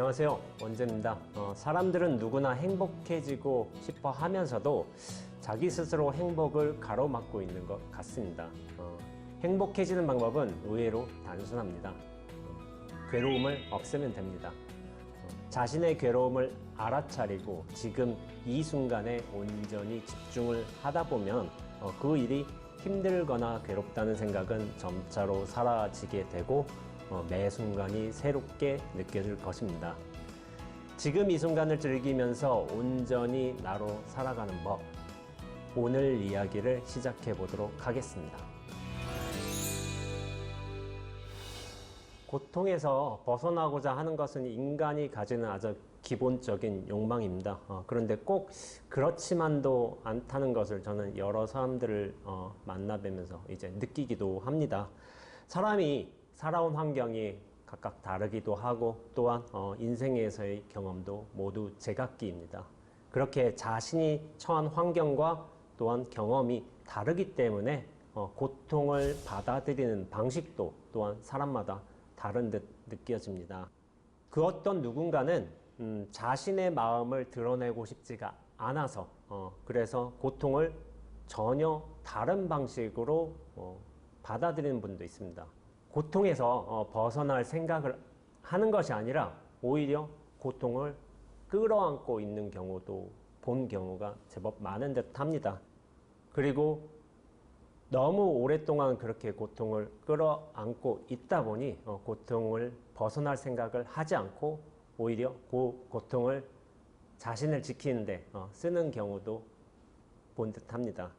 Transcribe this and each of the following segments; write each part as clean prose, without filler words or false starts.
안녕하세요, 원재입니다. 사람들은 누구나 행복해지고 싶어 하면서도 자기 스스로 행복을 가로막고 있는 것 같습니다. 행복해지는 방법은 의외로 단순합니다. 괴로움을 없애면 됩니다. 자신의 괴로움을 알아차리고 지금 이 순간에 온전히 집중을 하다 보면 그 일이 힘들거나 괴롭다는 생각은 점차로 사라지게 되고 매 순간이 새롭게 느껴질 것입니다. 지금 이 순간을 즐기면서 온전히 나로 살아가는 법, 오늘 이야기를 시작해 보도록 하겠습니다. 고통에서 벗어나고자 하는 것은 인간이 가지는 아주 기본적인 욕망입니다. 그런데 꼭 그렇지만도 않다는 것을 저는 여러 사람들을 만나뵈면서 이제 느끼기도 합니다. 사람이 살아온 환경이 각각 다르기도 하고 또한 인생에서의 경험도 모두 제각기입니다. 그렇게 자신이 처한 환경과 또한 경험이 다르기 때문에 고통을 받아들이는 방식도 또한 사람마다 다른 듯 느껴집니다. 그 어떤 누군가는 자신의 마음을 드러내고 싶지가 않아서 그래서 고통을 전혀 다른 방식으로 받아들이는 분도 있습니다. 고통에서 벗어날 생각을 하는 것이 아니라 오히려 고통을 끌어안고 있는 경우도 본 경우가 제법 많은 듯 합니다. 그리고 너무 오랫동안 그렇게 고통을 끌어안고 있다 보니 고통을 벗어날 생각을 하지 않고 오히려 그 고통을 자신을 지키는데 쓰는 경우도 본 듯 합니다.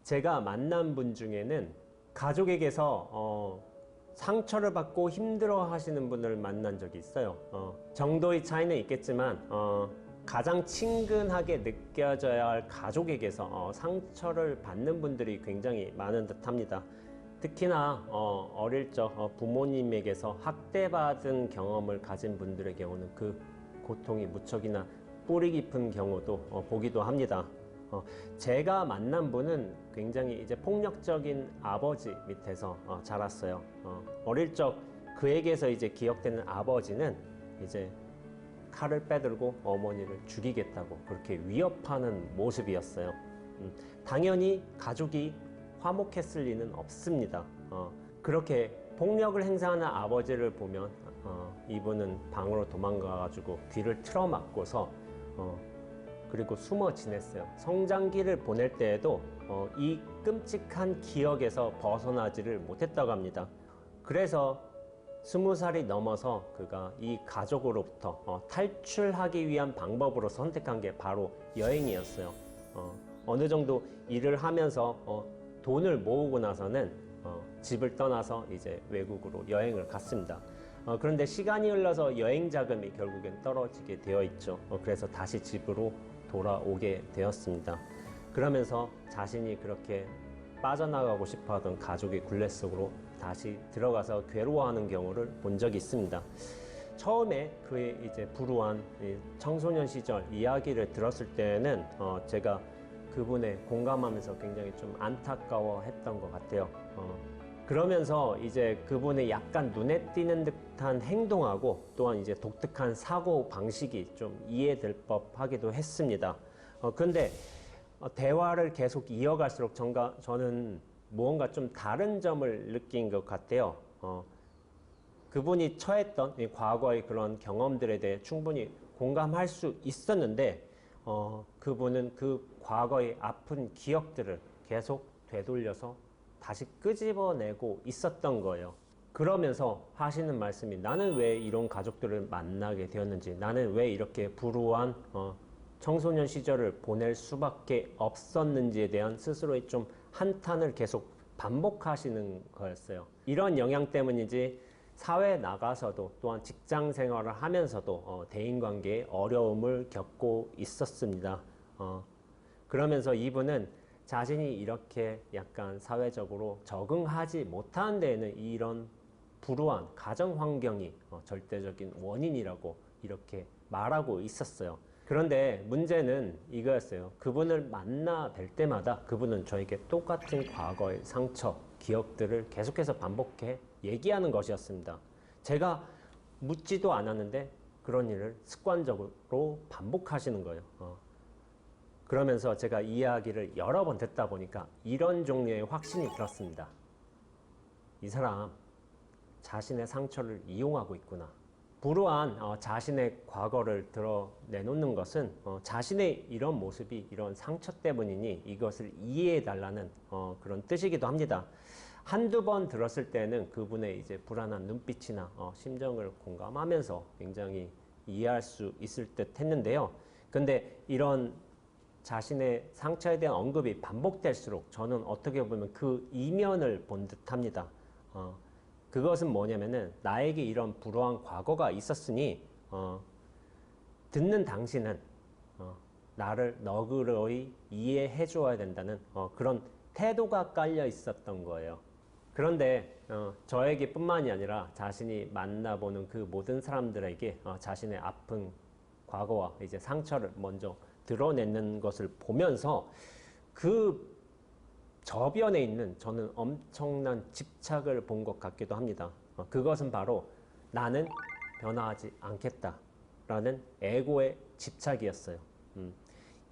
제가 만난 분 중에는 가족에게서 상처를 받고 힘들어 하시는 분을 만난 적이 있어요. 정도의 차이는 있겠지만 가장 친근하게 느껴져야 할 가족에게서 상처를 받는 분들이 굉장히 많은 듯 합니다. 특히나 어릴 적 부모님에게서 학대받은 경험을 가진 분들의 경우는 그 고통이 무척이나 뿌리 깊은 경우도 보기도 합니다. 제가 만난 분은 굉장히 이제 폭력적인 아버지 밑에서 자랐어요. 어릴 적 그에게서 이제 기억되는 아버지는 이제 칼을 빼들고 어머니를 죽이겠다고 그렇게 위협하는 모습이었어요. 당연히 가족이 화목했을 리는 없습니다. 그렇게 폭력을 행사하는 아버지를 보면 이분은 방으로 도망가가지고 귀를 틀어막고서 그리고 숨어 지냈어요. 성장기를 보낼 때에도 이 끔찍한 기억에서 벗어나지를 못했다고 합니다. 그래서 20살이 넘어서 그가 이 가족으로부터 탈출하기 위한 방법으로 선택한 게 바로 여행이었어요. 어느 정도 일을 하면서 돈을 모으고 나서는 집을 떠나서 이제 외국으로 여행을 갔습니다. 그런데 시간이 흘러서 여행 자금이 결국엔 떨어지게 되어 있죠. 그래서 다시 집으로 돌아오게 되었습니다. 그러면서 자신이 그렇게 빠져나가고 싶어 하던 가족의 굴레 속으로 다시 들어가서 괴로워하는 경우를 본 적이 있습니다. 처음에 그의 이제 불우한 청소년 시절 이야기를 들었을 때는 제가 그분에 공감하면서 굉장히 좀 안타까워 했던 것 같아요. 그러면서 이제 그분의 약간 눈에 띄는 듯한 행동하고 또한 이제 독특한 사고 방식이 좀 이해될 법하기도 했습니다. 그런데 대화를 계속 이어갈수록 저는 무언가 좀 다른 점을 느낀 것 같아요. 그분이 처했던 과거의 그런 경험들에 대해 충분히 공감할 수 있었는데 그분은 그 과거의 아픈 기억들을 계속 되돌려서 다시 끄집어내고 있었던 거예요. 그러면서 하시는 말씀이 나는 왜 이런 가족들을 만나게 되었는지, 나는 왜 이렇게 불우한 청소년 시절을 보낼 수밖에 없었는지에 대한 스스로의 좀 한탄을 계속 반복하시는 거였어요. 이런 영향 때문인지 사회에 나가서도 또한 직장 생활을 하면서도 대인관계에 어려움을 겪고 있었습니다. 그러면서 이분은 자신이 이렇게 약간 사회적으로 적응하지 못하는 데에는 이런 불우한 가정 환경이 절대적인 원인이라고 이렇게 말하고 있었어요. 그런데 문제는 이거였어요. 그분을 만나 뵐 때마다 그분은 저에게 똑같은 과거의 상처, 기억들을 계속해서 반복해 얘기하는 것이었습니다. 제가 묻지도 않았는데 그런 일을 습관적으로 반복하시는 거예요. 그러면서 제가 이야기를 여러 번 듣다 보니까 이런 종류의 확신이 들었습니다. 이 사람 자신의 상처를 이용하고 있구나. 불우한 자신의 과거를 드러내놓는 것은 자신의 이런 모습이 이런 상처 때문이니 이것을 이해해 달라는 그런 뜻이기도 합니다. 한두 번 들었을 때는 그분의 이제 불안한 눈빛이나 심정을 공감하면서 굉장히 이해할 수 있을 듯 했는데요. 근데 이런 자신의 상처에 대한 언급이 반복될수록 저는 어떻게 보면 그 이면을 본 듯합니다. 그것은 뭐냐면은 나에게 이런 불우한 과거가 있었으니 듣는 당신은 나를 너그러이 이해해 줘야 된다는 그런 태도가 깔려 있었던 거예요. 그런데 저에게 뿐만이 아니라 자신이 만나보는 그 모든 사람들에게 자신의 아픈 과거와 이제 상처를 먼저 드러내는 것을 보면서 그 저변에 있는 저는 엄청난 집착을 본 것 같기도 합니다. 그것은 바로 나는 변화하지 않겠다라는 에고의 집착이었어요.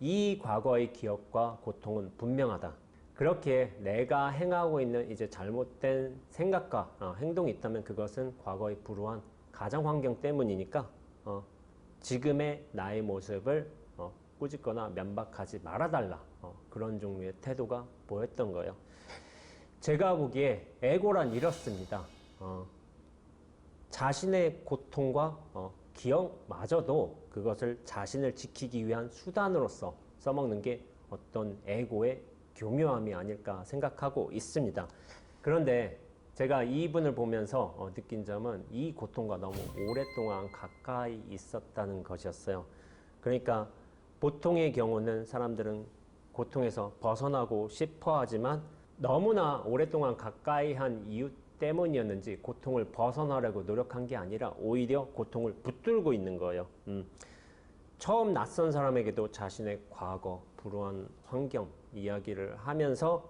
이 과거의 기억과 고통은 분명하다. 그렇게 내가 행하고 있는 이제 잘못된 생각과 행동이 있다면 그것은 과거의 불우한 가정 환경 때문이니까 지금의 나의 모습을 꾸짖거나 면박하지 말아달라. 그런 종류의 태도가 보였던 거예요. 제가 보기에 에고란 이렇습니다. 자신의 고통과 기억마저도 그것을 자신을 지키기 위한 수단으로서 써먹는 게 어떤 에고의 교묘함이 아닐까 생각하고 있습니다. 그런데 제가 이분을 보면서 느낀 점은 이 고통과 너무 오랫동안 가까이 있었다는 것이었어요. 그러니까 보통의 경우는 사람들은 고통에서 벗어나고 싶어 하지만 너무나 오랫동안 가까이 한 이유 때문이었는지 고통을 벗어나려고 노력한 게 아니라 오히려 고통을 붙들고 있는 거예요. 처음 낯선 사람에게도 자신의 과거, 불우한 환경 이야기를 하면서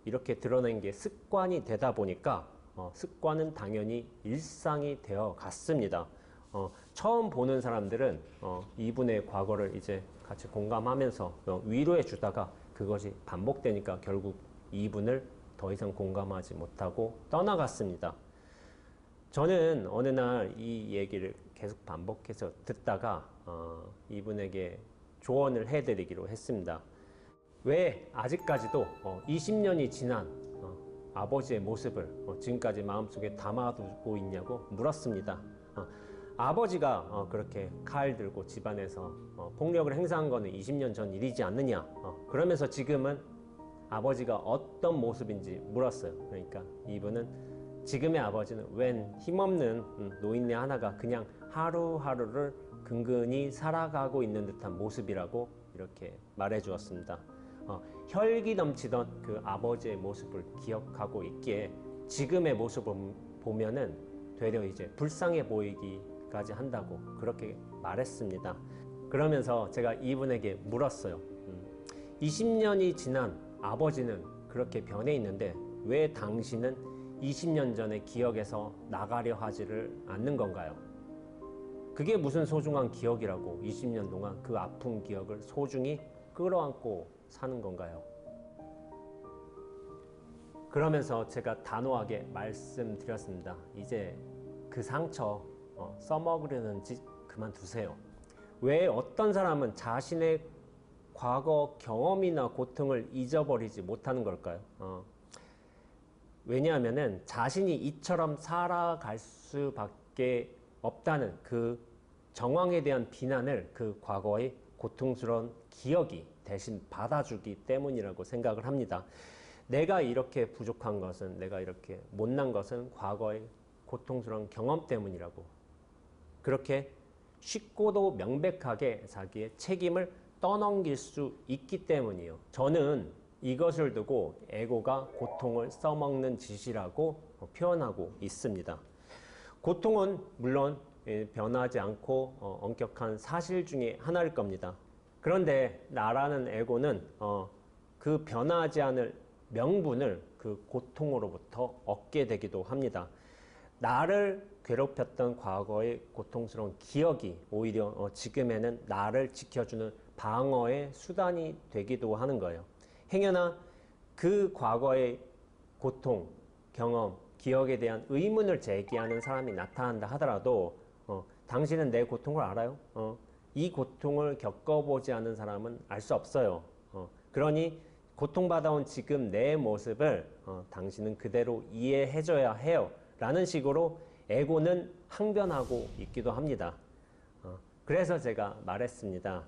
이렇게 드러낸 게 습관이 되다 보니까 습관은 당연히 일상이 되어 갔습니다. 처음 보는 사람들은 이분의 과거를 이제 같이 공감하면서 위로해 주다가 그것이 반복되니까 결국 이분을 더 이상 공감하지 못하고 떠나갔습니다. 저는 어느 날 이 얘기를 계속 반복해서 듣다가 이분에게 조언을 해드리기로 했습니다. 왜 아직까지도 20년이 지난 아버지의 모습을 지금까지 마음속에 담아두고 있냐고 물었습니다. 아버지가 그렇게 칼 들고 집안에서 폭력을 행사한 거는 20년 전 일이지 않느냐. 그러면서 지금은 아버지가 어떤 모습인지 물었어요. 그러니까 이분은 지금의 아버지는 웬 힘없는 노인네 하나가 그냥 하루하루를 근근히 살아가고 있는 듯한 모습이라고 이렇게 말해 주었습니다. 혈기 넘치던 그 아버지의 모습을 기억하고 있기에 지금의 모습을 보면은 되려 이제 불쌍해 보이기까지 한다고 그렇게 말했습니다. 그러면서 제가 이분에게 물었어요. 20년이 지난 아버지는 그렇게 변해 있는데 왜 당신은 20년 전의 기억에서 나가려 하지를 않는 건가요? 그게 무슨 소중한 기억이라고 20년 동안 그 아픈 기억을 소중히 끌어안고 사는 건가요? 그러면서 제가 단호하게 말씀드렸습니다. 이제 그 상처 써먹으려는 짓 그만두세요. 왜 어떤 사람은 자신의 과거 경험이나 고통을 잊어버리지 못하는 걸까요? 왜냐하면은 자신이 이처럼 살아갈 수밖에 없다는 그 정황에 대한 비난을 그 과거의 고통스러운 기억이 대신 받아주기 때문이라고 생각을 합니다. 내가 이렇게 부족한 것은, 내가 이렇게 못난 것은 과거의 고통스러운 경험 때문이라고 그렇게 쉽고도 명백하게 자기의 책임을 떠넘길 수 있기 때문이에요. 저는 이것을 두고 에고가 고통을 써먹는 짓이라고 표현하고 있습니다. 고통은 물론 변하지 않고 엄격한 사실 중에 하나일 겁니다. 그런데 나라는 에고는 그 변하지 않을 명분을 그 고통으로부터 얻게 되기도 합니다. 나를 괴롭혔던 과거의 고통스러운 기억이 오히려 지금에는 나를 지켜주는 방어의 수단이 되기도 하는 거예요. 행여나 그 과거의 고통, 경험, 기억에 대한 의문을 제기하는 사람이 나타난다 하더라도 당신은 내 고통을 알아요? 이 고통을 겪어보지 않은 사람은 알 수 없어요. 그러니 고통받아온 지금 내 모습을 당신은 그대로 이해해줘야 해요. 라는 식으로 에고는 항변하고 있기도 합니다. 그래서 제가 말했습니다.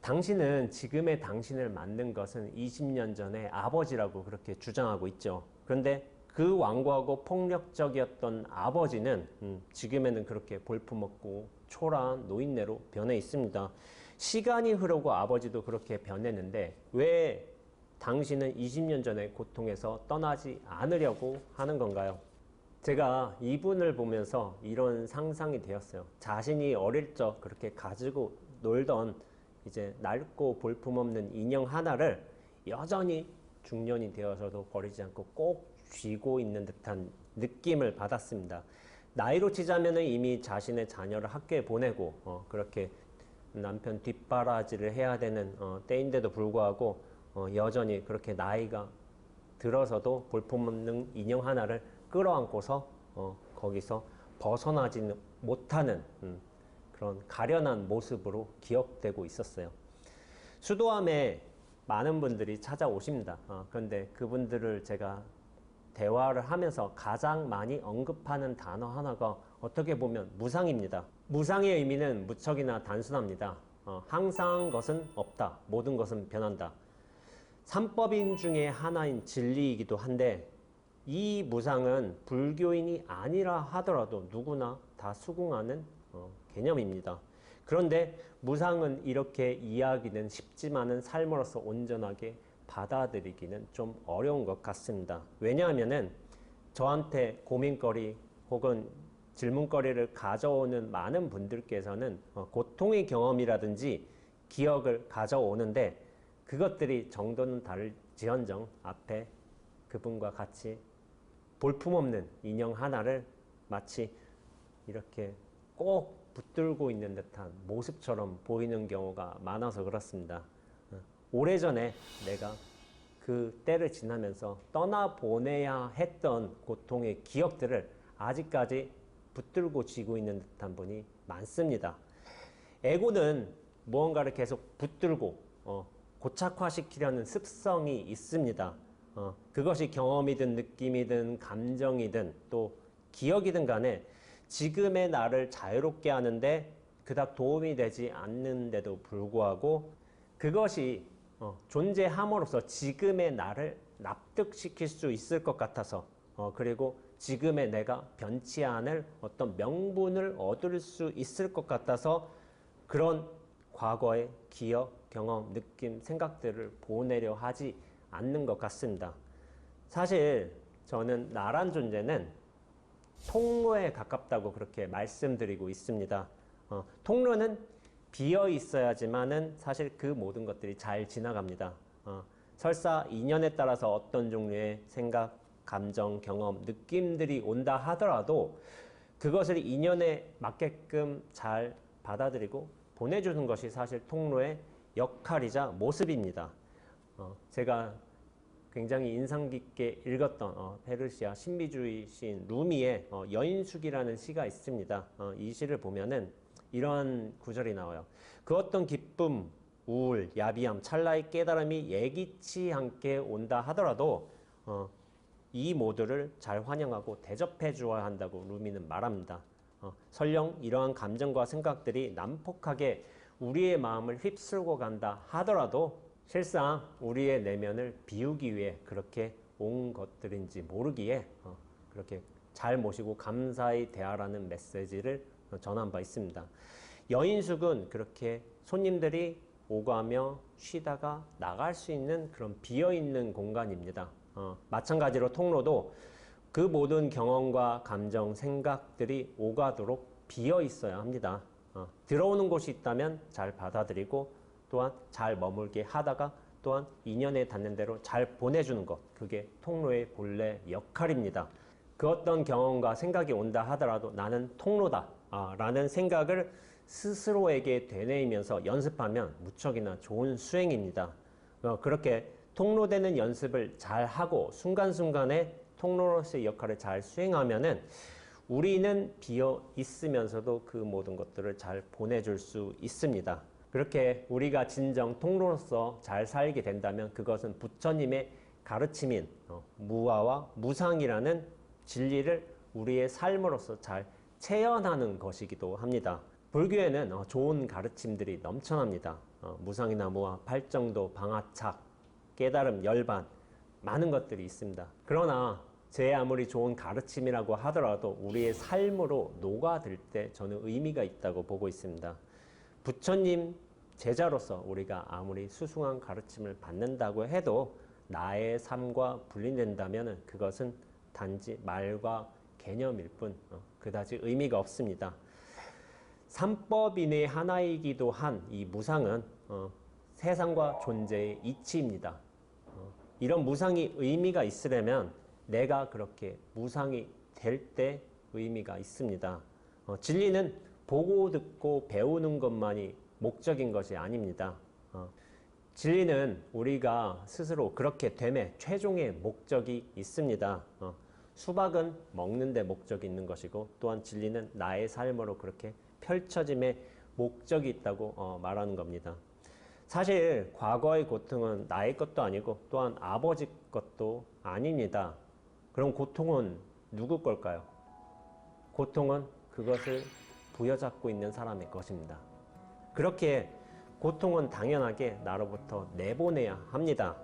당신은 지금의 당신을 만든 것은 20년 전의 아버지라고 그렇게 주장하고 있죠. 그런데 그 완고하고 폭력적이었던 아버지는 지금에는 그렇게 볼품없고 초라한 노인네로 변해 있습니다. 시간이 흐르고 아버지도 그렇게 변했는데 왜 당신은 20년 전의 고통에서 떠나지 않으려고 하는 건가요? 제가 이분을 보면서 이런 상상이 되었어요. 자신이 어릴 적 그렇게 가지고 놀던 이제 낡고 볼품없는 인형 하나를 여전히 중년이 되어서도 버리지 않고 꼭 쥐고 있는 듯한 느낌을 받았습니다. 나이로 치자면 이미 자신의 자녀를 학교에 보내고 그렇게 남편 뒷바라지를 해야 되는 때인데도 불구하고 여전히 그렇게 나이가 들어서도 볼품없는 인형 하나를 끌어안고서 거기서 벗어나지 못하는 그런 가련한 모습으로 기억되고 있었어요. 수도함에 많은 분들이 찾아오십니다. 그런데 그분들을 제가 대화를 하면서 가장 많이 언급하는 단어 하나가 어떻게 보면 무상입니다. 무상의 의미는 무척이나 단순합니다. 항상 것은 없다. 모든 것은 변한다. 삼법인 중에 하나인 진리이기도 한데 이 무상은 불교인이 아니라 하더라도 누구나 다 수긍하는 개념입니다. 그런데 무상은 이렇게 이해하기는 쉽지만은 삶으로서 온전하게 받아들이기는 좀 어려운 것 같습니다. 왜냐하면은 저한테 고민거리 혹은 질문거리를 가져오는 많은 분들께서는 고통의 경험이라든지 기억을 가져오는데 그것들이 정도는 다를지언정 앞에 그분과 같이 볼품없는 인형 하나를 마치 이렇게 꼭 붙들고 있는 듯한 모습처럼 보이는 경우가 많아서 그렇습니다. 오래전에 내가 그 때를 지나면서 떠나보내야 했던 고통의 기억들을 아직까지 붙들고 쥐고 있는 듯한 분이 많습니다. 에고는 무언가를 계속 붙들고 고착화시키려는 습성이 있습니다. 그것이 경험이든 느낌이든 감정이든 또 기억이든 간에 지금의 나를 자유롭게 하는데 그닥 도움이 되지 않는데도 불구하고 그것이 존재함으로써 지금의 나를 납득시킬 수 있을 것 같아서 그리고 지금의 내가 변치 않을 어떤 명분을 얻을 수 있을 것 같아서 그런 과거의 기억, 경험, 느낌, 생각들을 보내려 하지 않는 것 같습니다. 사실 저는 나란 존재는 통로에 가깝다고 그렇게 말씀드리고 있습니다. 통로는 비어 있어야지만은 사실 그 모든 것들이 잘 지나갑니다. 설사 인연에 따라서 어떤 종류의 생각, 감정, 경험, 느낌들이 온다 하더라도 그것을 인연에 맞게끔 잘 받아들이고 보내주는 것이 사실 통로의 역할이자 모습입니다. 제가 굉장히 인상 깊게 읽었던 페르시아 신비주의 시인 루미의 여인숙이라는 시가 있습니다. 이 시를 보면은 이러한 구절이 나와요. 그 어떤 기쁨, 우울, 야비함, 찰나의 깨달음이 예기치 않게 온다 하더라도 이 모두를 잘 환영하고 대접해 주어야 한다고 루미는 말합니다. 설령 이러한 감정과 생각들이 난폭하게 우리의 마음을 휩쓸고 간다 하더라도 실상 우리의 내면을 비우기 위해 그렇게 온 것들인지 모르기에 그렇게 잘 모시고 감사히 대하라는 메시지를 전한 바 있습니다. 여인숙은 그렇게 손님들이 오가며 쉬다가 나갈 수 있는 그런 비어있는 공간입니다. 마찬가지로 통로도 그 모든 경험과 감정, 생각들이 오가도록 비어 있어야 합니다. 들어오는 곳이 있다면 잘 받아들이고 또한 잘 머물게 하다가 또한 인연에 닿는 대로 잘 보내주는 것, 그게 통로의 본래 역할입니다. 그 어떤 경험과 생각이 온다 하더라도 나는 통로다 라는 생각을 스스로에게 되뇌이면서 연습하면 무척이나 좋은 수행입니다. 그렇게 통로되는 연습을 잘 하고 순간순간에 통로로서의 역할을 잘 수행하면은 우리는 비어 있으면서도 그 모든 것들을 잘 보내줄 수 있습니다. 그렇게 우리가 진정 통로로서 잘 살게 된다면 그것은 부처님의 가르침인 무아와 무상이라는 진리를 우리의 삶으로서 잘 체현하는 것이기도 합니다. 불교에는 좋은 가르침들이 넘쳐납니다. 무상이나 무아, 팔정도, 방아착, 깨달음, 열반 많은 것들이 있습니다. 그러나 제 아무리 좋은 가르침이라고 하더라도 우리의 삶으로 녹아들 때 저는 의미가 있다고 보고 있습니다. 부처님 제자로서 우리가 아무리 수승한 가르침을 받는다고 해도 나의 삶과 분리된다면 그것은 단지 말과 개념일 뿐 그다지 의미가 없습니다. 삼법인의 하나이기도 한 이 무상은 세상과 존재의 이치입니다. 이런 무상이 의미가 있으려면 내가 그렇게 무상이 될 때 의미가 있습니다. 진리는 보고 듣고 배우는 것만이 목적인 것이 아닙니다. 진리는 우리가 스스로 그렇게 됨에 최종의 목적이 있습니다. 수박은 먹는 데 목적이 있는 것이고 또한 진리는 나의 삶으로 그렇게 펼쳐짐에 목적이 있다고 말하는 겁니다. 사실 과거의 고통은 나의 것도 아니고 또한 아버지 것도 아닙니다. 그럼 고통은 누구 걸까요? 고통은 그것을 부여잡고 있는 사람의 것입니다. 그렇게 고통은 당연하게 나로부터 내보내야 합니다.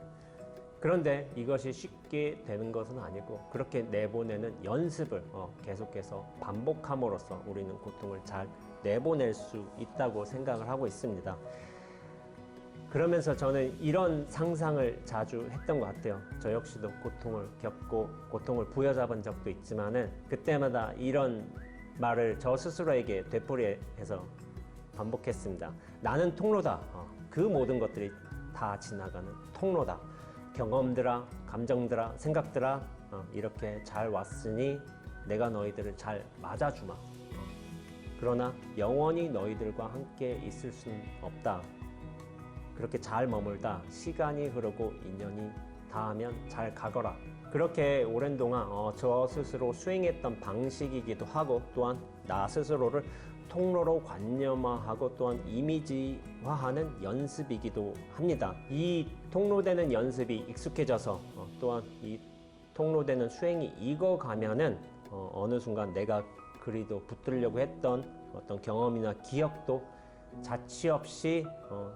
그런데 이것이 쉽게 되는 것은 아니고 그렇게 내보내는 연습을 계속해서 반복함으로써 우리는 고통을 잘 내보낼 수 있다고 생각을 하고 있습니다. 그러면서 저는 이런 상상을 자주 했던 것 같아요. 저 역시도 고통을 겪고 고통을 부여잡은 적도 있지만은 그때마다 이런 말을 저 스스로에게 되풀이해서 반복했습니다. 나는 통로다. 그 모든 것들이 다 지나가는 통로다. 경험들아, 감정들아, 생각들아 이렇게 잘 왔으니 내가 너희들을 잘 맞아주마. 그러나 영원히 너희들과 함께 있을 수는 없다. 그렇게 잘 머물다 시간이 흐르고 인연이 닿으면 잘 가거라. 그렇게 오랜 동안 저 스스로 수행했던 방식이기도 하고 또한 나 스스로를 통로로 관념화하고 또한 이미지화하는 연습이기도 합니다. 이 통로되는 연습이 익숙해져서 또한 이 통로되는 수행이 익어가면은 어느 순간 내가 그리도 붙들려고 했던 어떤 경험이나 기억도 자취 없이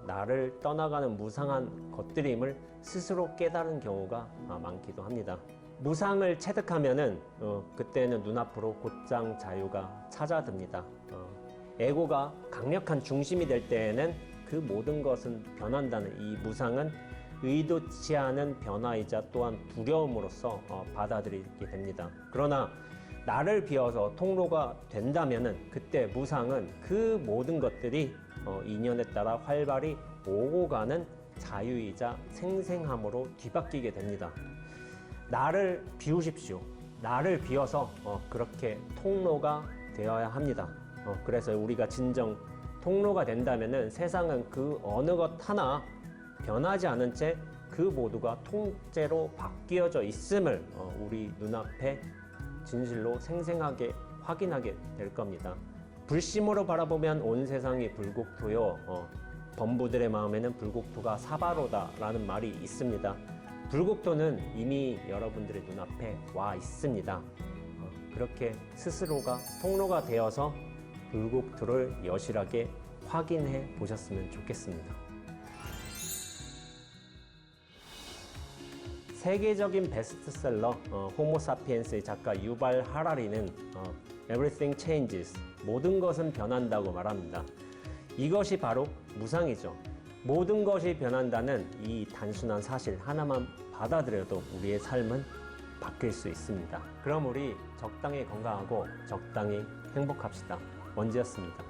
나를 떠나가는 무상한 것들임을 스스로 깨달은 경우가 많기도 합니다. 무상을 체득하면은 그때는 눈앞으로 곧장 자유가 찾아듭니다. 에고가 강력한 중심이 될 때에는 그 모든 것은 변한다는 이 무상은 의도치 않은 변화이자 또한 두려움으로써 받아들이게 됩니다. 그러나 나를 비워서 통로가 된다면은 그때 무상은 그 모든 것들이 인연에 따라 활발히 오고 가는 자유이자 생생함으로 뒤바뀌게 됩니다. 나를 비우십시오. 나를 비워서 그렇게 통로가 되어야 합니다. 그래서 우리가 진정 통로가 된다면은 세상은 그 어느 것 하나 변하지 않은 채 그 모두가 통째로 바뀌어져 있음을 우리 눈앞에 진실로 생생하게 확인하게 될 겁니다. 불심으로 바라보면 온 세상이 불국토요. 범부들의 마음에는 불국토가 사바로다 라는 말이 있습니다. 불국토는 이미 여러분들의 눈앞에 와 있습니다. 그렇게 스스로가 통로가 되어서 불국토를 여실하게 확인해 보셨으면 좋겠습니다. 세계적인 베스트셀러 호모사피엔스의 작가 유발 하라리는 Everything changes, 모든 것은 변한다고 말합니다. 이것이 바로 무상이죠. 모든 것이 변한다는 이 단순한 사실 하나만 받아들여도 우리의 삶은 바뀔 수 있습니다. 그럼 우리 적당히 건강하고 적당히 행복합시다. 원지였습니다.